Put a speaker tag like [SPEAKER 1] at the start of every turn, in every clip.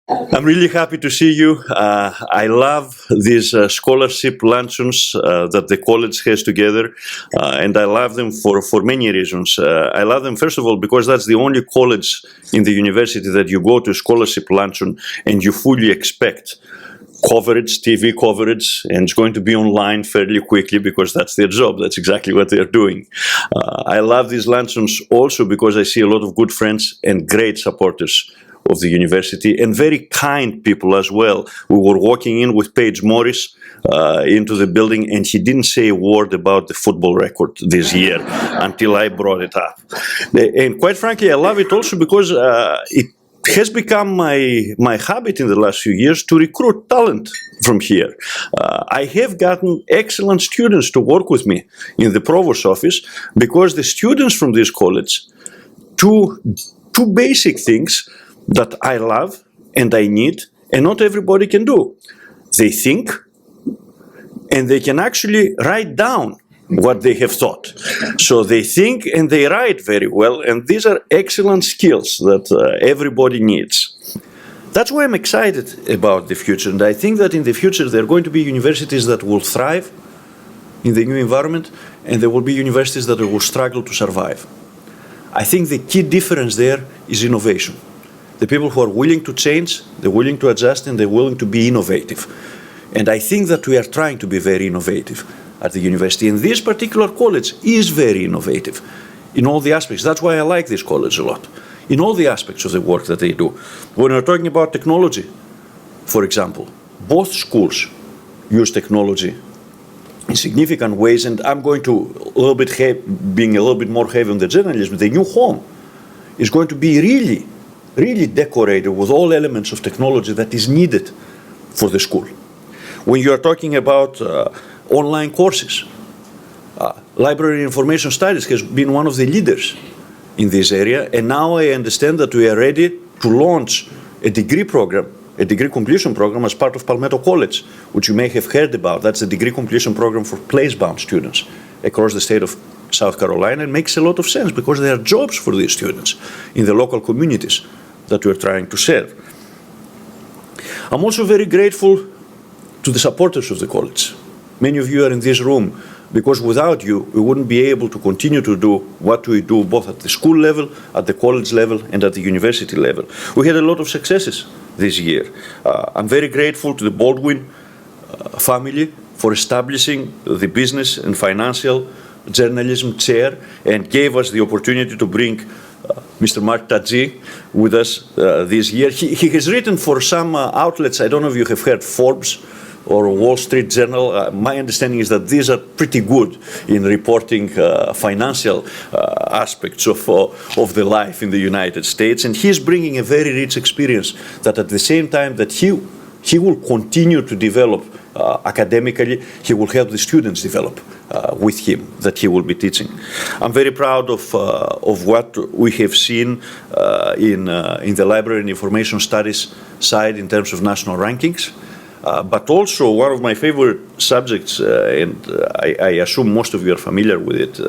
[SPEAKER 1] I'm really happy to see you. I love these scholarship luncheons that the college has together, and I love them for many reasons. I love them, first of all, because that's the only college in the university that you go to scholarship luncheon and you fully expect coverage, TV coverage, and it's going to be online fairly quickly because that's their job. That's exactly what they're doing. I love these luncheons also because I see a lot of good friends and great supporters of the university, and very kind people as well. We were walking in with Paige Morris into the building, and he didn't say a word about the football record this year until I brought it up. And quite frankly, I love it also because it has become my habit in the last few years to recruit talent from here. I have gotten excellent students to work with me in the provost's office because the students from this college, two basic things that I love and I need, and not everybody can do. They think, and they can actually write down what they have thought. So they think and they write very well, and these are excellent skills that everybody needs. That's why I'm excited about the future, and I think that in the future there are going to be universities that will thrive in the new environment, and there will be universities that will struggle to survive. I think the key difference there is innovation. The people who are willing to change, they're willing to adjust, and they're willing to be innovative. And I think that we are trying to be very innovative at the university. And this particular college is very innovative in all the aspects. That's why I like this college a lot, in all the aspects of the work that they do. When we're talking about technology, for example, both schools use technology in significant ways, and I'm going to being a little bit more heavy on the journalism. The new home is going to be really decorated with all elements of technology that is needed for the school. When you are talking about online courses, library information studies has been one of the leaders in this area, and now I understand that we are ready to launch a degree program, a degree completion program as part of Palmetto College, which you may have heard about. That's a degree completion program for place-bound students across the state of South Carolina. It makes a lot of sense because there are jobs for these students in the local communities that we're trying to serve. I'm also very grateful to the supporters of the college. Many of you are in this room because without you, we wouldn't be able to continue to do what we do both at the school level, at the college level, and at the university level. We had a lot of successes this year. I'm very grateful to the Baldwin family for establishing the business and financial journalism chair and gave us the opportunity to bring Mr. Mark Tadji with us this year. He has written for some outlets. I don't know if you have heard Forbes or Wall Street Journal. My understanding is that these are pretty good in reporting financial aspects of the life in the United States. And he's bringing a very rich experience that at the same time that he will continue to develop academically, he will help the students develop with him, that he will be teaching. I'm very proud of what we have seen in the library and information studies side in terms of national rankings. But also one of my favorite subjects, and I assume most of you are familiar with it,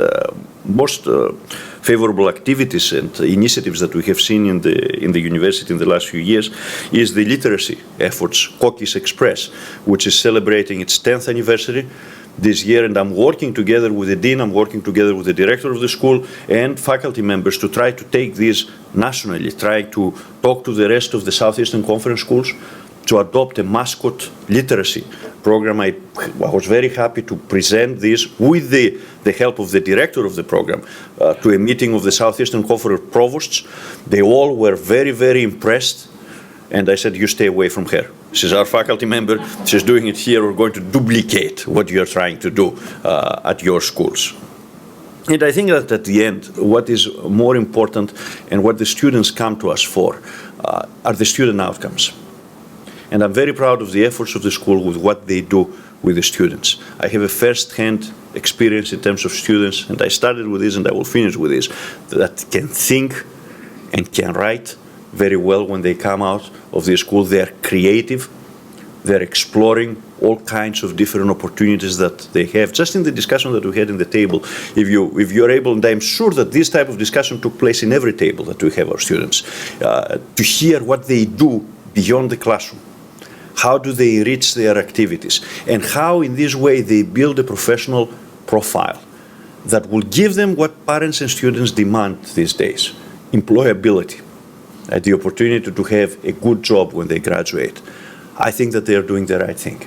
[SPEAKER 1] most favorable activities and initiatives that we have seen in the university in the last few years is the literacy efforts, Cookies Express, which is celebrating its 10th anniversary this year, and I'm working together with the dean, I'm working together with the director of the school and faculty members to try to take this nationally, try to talk to the rest of the Southeastern Conference schools to adopt a mascot literacy program. I was very happy to present this with the help of the director of the program to a meeting of the Southeastern Conference provosts. They all were very, very impressed, and I said, you stay away from her. She's our faculty member, she's doing it here, we're going to duplicate what you're trying to do at your schools. And I think that at the end, what is more important and what the students come to us for are the student outcomes. And I'm very proud of the efforts of the school with what they do with the students. I have a first-hand experience in terms of students, and I started with this and I will finish with this, that can think and can write very well when they come out of the school. They're creative. They're exploring all kinds of different opportunities that they have. Just in the discussion that we had in the table, if you're able, and I'm sure that this type of discussion took place in every table that we have our students, to hear what they do beyond the classroom. How do they enrich their activities? And how in this way they build a professional profile that will give them what parents and students demand these days: employability, the opportunity to have a good job when they graduate. I think that they are doing the right thing.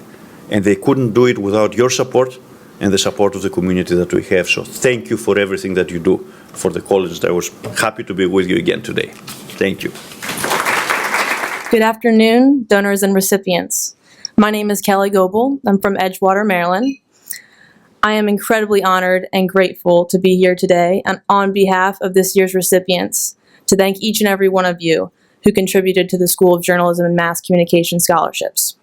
[SPEAKER 1] And they couldn't do it without your support and the support of the community that we have. So thank you for everything that you do for the college. I was happy to be with you again today. Thank you.
[SPEAKER 2] Good afternoon, donors and recipients. My name is Kelly Goebel. I'm from Edgewater, Maryland. I am incredibly honored and grateful to be here today and on behalf of this year's recipients to thank each and every one of you who contributed to the School of Journalism and Mass Communication scholarships.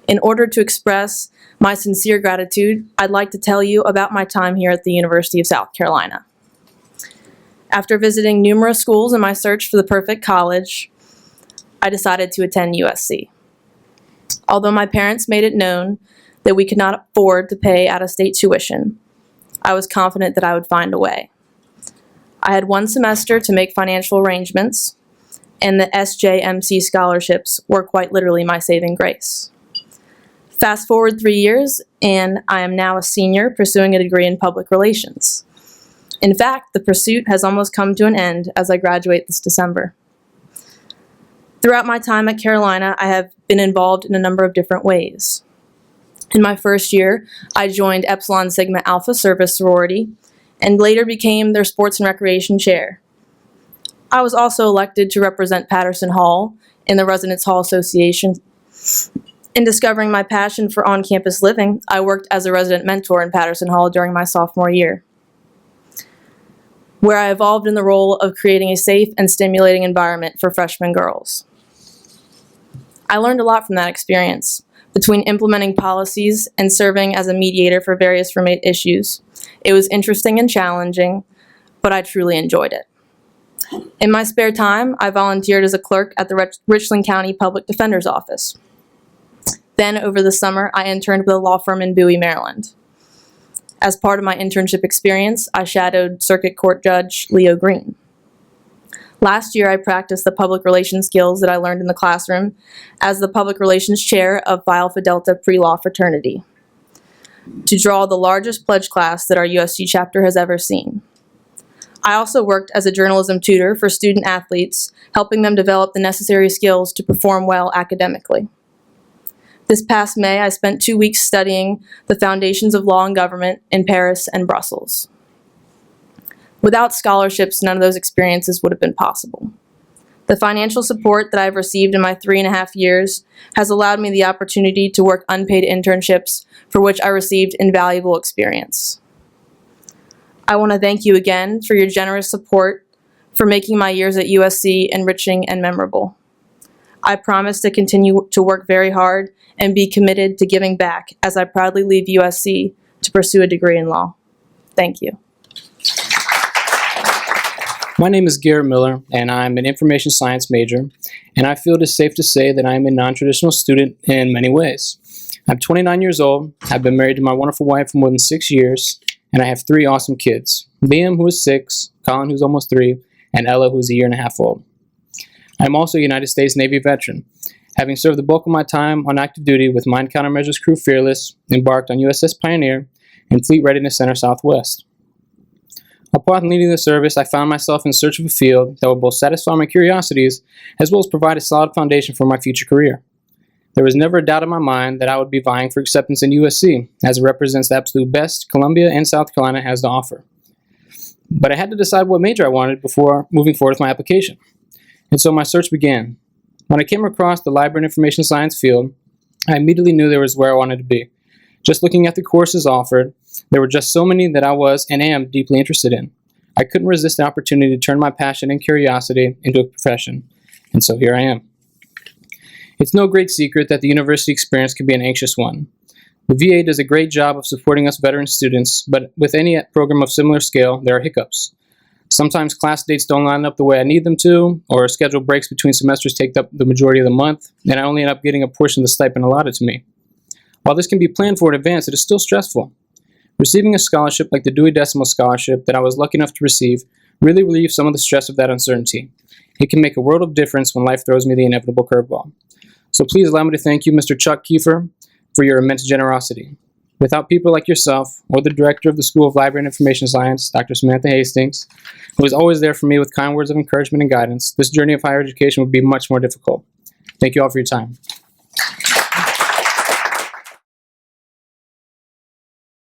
[SPEAKER 2] In order to express my sincere gratitude, I'd like to tell you about my time here at the University of South Carolina. After visiting numerous schools in my search for the perfect college, I decided to attend UofSC. Although my parents made it known that we could not afford to pay out-of-state tuition, I was confident that I would find a way. I had one semester to make financial arrangements, and the SJMC scholarships were quite literally my saving grace. Fast forward 3 years, and I am now a senior pursuing a degree in public relations. In fact, the pursuit has almost come to an end as I graduate this December. Throughout my time at Carolina, I have been involved in a number of different ways. In my first year, I joined Epsilon Sigma Alpha Service Sorority, and later became their Sports and Recreation Chair. I was also elected to represent Patterson Hall in the Residence Hall Association. In discovering my passion for on-campus living, I worked as a resident mentor in Patterson Hall during my sophomore year, where I evolved in the role of creating a safe and stimulating environment for freshman girls. I learned a lot from that experience. Between implementing policies and serving as a mediator for various roommate issues, it was interesting and challenging, but I truly enjoyed it. In my spare time, I volunteered as a clerk at the Richland County Public Defender's Office. Then, over the summer, I interned with a law firm in Bowie, Maryland. As part of my internship experience, I shadowed Circuit Court Judge Leo Green. Last year, I practiced the public relations skills that I learned in the classroom as the public relations chair of Phi Alpha Delta pre-law fraternity, to draw the largest pledge class that our UofSC chapter has ever seen. I also worked as a journalism tutor for student athletes, helping them develop the necessary skills to perform well academically. This past May, I spent 2 weeks studying the foundations of law and government in Paris and Brussels. Without scholarships, none of those experiences would have been possible. The financial support that I've received in my 3.5 years has allowed me the opportunity to work unpaid internships for which I received invaluable experience. I want to thank you again for your generous support for making my years at UofSC enriching and memorable. I promise to continue to work very hard and be committed to giving back as I proudly leave UofSC to pursue a degree in law. Thank you.
[SPEAKER 3] My name is Garrett Miller, and I'm an information science major, and I feel it is safe to say that I'm a non-traditional student in many ways. I'm 29 years old, I've been married to my wonderful wife for more than 6 years, and I have 3 awesome kids: Liam, who is 6, Colin, who's almost 3, and Ella, who's a 1.5 years old. I'm also a United States Navy veteran, having served the bulk of my time on active duty with Mine Countermeasures Crew Fearless, embarked on USS Pioneer, and Fleet Readiness Center Southwest. Upon leaving the service, I found myself in search of a field that would both satisfy my curiosities as well as provide a solid foundation for my future career. There was never a doubt in my mind that I would be vying for acceptance in USC, as it represents the absolute best Columbia and South Carolina has to offer. But I had to decide what major I wanted before moving forward with my application. And so my search began. When I came across the Library and Information Science field, I immediately knew there was where I wanted to be. Just looking at the courses offered, there were just so many that I was and am deeply interested in. I couldn't resist the opportunity to turn my passion and curiosity into a profession, and so here I am. It's no great secret that the university experience can be an anxious one. The VA does a great job of supporting us veteran students, but with any program of similar scale, there are hiccups. Sometimes class dates don't line up the way I need them to, or scheduled breaks between semesters take up the majority of the month, and I only end up getting a portion of the stipend allotted to me. While this can be planned for in advance, it is still stressful. Receiving a scholarship like the Dewey Decimal Scholarship that I was lucky enough to receive really relieves some of the stress of that uncertainty. It can make a world of difference when life throws me the inevitable curveball. So please allow me to thank you, Mr. Chuck Kiefer, for your immense generosity. Without people like yourself, or the director of the School of Library and Information Science, Dr. Samantha Hastings, who is always there for me with kind words of encouragement and guidance, this journey of higher education would be much more difficult. Thank you all for your time.